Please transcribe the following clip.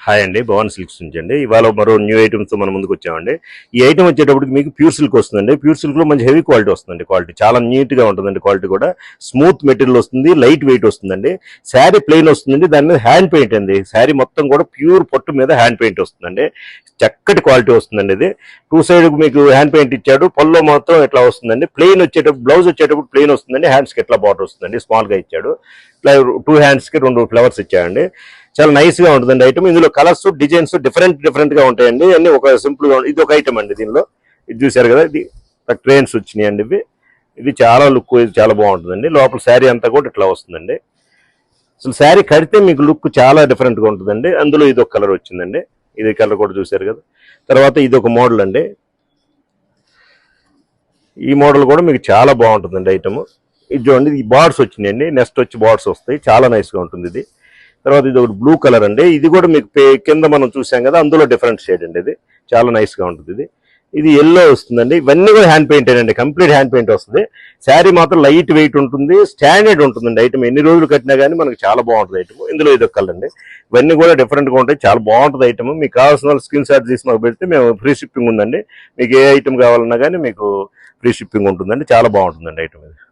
Hi అండి, Bhavan silks నుంచి అండి. ఇవాళ మరో న్యూ ఐటమ్స్ మన ముందుకు వచ్చామండి. ఈ ఐటమ్ వచ్చేటప్పటికి మీకు ప్యూర్ సిల్క్ వస్తుందండి. ప్యూర్ సిల్క్ లో మంచి హెవీ క్వాలిటీ వస్తుందండి. క్వాలిటీ చాలా నీట్ గా ఉంటుందండి. క్వాలిటీ కూడా స్మూత్ మెటీరియల్ వస్తుంది, లైట్ వెయిట్ వస్తుందండి. శారీ ప్లెయిన్ వస్తుందండి, దాని మీద హ్యాండ్ పెయింట్ అండి. శారీ మొత్తం కూడా ప్యూర్ పట్టు మీద హ్యాండ్ పెయింట్ వస్తుందండి. చక్కటి క్వాలిటీ వస్తుందండి. ఇది టూ సైడ్ మీకు హ్యాండ్ పెయింట్ ఇచ్చాడు. పల్లో మాత్రం ఎట్లా వస్తుందండి. ప్లెయిన్ వచ్చేటప్పుడు బ్లౌజ్ వచ్చేటప్పుడు ప్లెయిన్ వస్తుందండి. హ్యాండ్స్ కి ఎట్లా బార్డర్ వస్తుందండి. స్మాల్ గా ఇచ్చాడు. ఇట్లా 2 హ్యాండ్స్ కి 2 ఫ్లవర్స్ ఇచ్చాడండి. చాలా నైస్ గా ఉంటుందండి ఐటమ్. ఇందులో కలర్స్ డిజైన్స్ డిఫరెంట్ గా ఉంటాయండి. అన్ని ఒక సింపుల్ గా ఇది ఒక ఐటమ్ అండి. దీనిలో ఇది చూసారు కదా, ఇది ట్రైన్స్ వచ్చినాయి అండి. ఇది చాలా లుక్, ఇది చాలా బాగుంటుందండి. లోపల శారీ అంతా కూడా ఇట్లా వస్తుందండి. అసలు శారీ కడితే మీకు లుక్ చాలా డిఫరెంట్ గా ఉంటుందండి. అందులో ఇది ఒక కలర్ వచ్చిందండి. ఇది కలర్ కూడా చూసారు కదా. తర్వాత ఇది ఒక మోడల్ అండి. ఈ మోడల్ కూడా మీకు చాలా బాగుంటుందండి ఐటమ్. ఇది చూడండి, ఈ బార్డ్స్ వచ్చినాయండి. నెక్స్ట్ వచ్చి బార్డ్స్ వస్తాయి. చాలా నైస్ గా ఉంటుంది ఇది. తర్వాత ఇది ఒకటి బ్లూ కలర్ అండి. ఇది కూడా మీకు కింద మనం చూసాం కదా, అందులో డిఫరెంట్ షేడ్ అండి. ఇది చాలా నైస్ గా ఉంటుంది. ఇది ఎల్లో వస్తుందండి. ఇవన్నీ కూడా హ్యాండ్ పెయింట్ అండి. కంప్లీట్ హ్యాండ్ పెయింట్ వస్తుంది. శారీ మాత్రం లైట్ వెయిట్ ఉంటుంది, స్టాండర్డ్ ఉంటుందండి ఐటమ్. ఎన్ని రోజులు కట్టినా కానీ మనకి చాలా బాగుంటుంది ఐటమ్. ఇందులో ఇది ఒక కలర్ అండి. ఇవన్నీ కూడా డిఫరెంట్ గా ఉంటాయి. చాలా బాగుంటుంది ఐటమ్. మీకు కావాల్సిన స్క్రీన్ షాట్ తీసి మాకు పెడితే మేము ఫ్రీ షిప్పింగ్ ఉందండి. మీకు ఏ ఐటమ్ కావాలన్నా కానీ మీకు ఫ్రీ షిప్పింగ్ ఉంటుందండి. చాలా బాగుంటుందండి ఐటమ్ ఇది.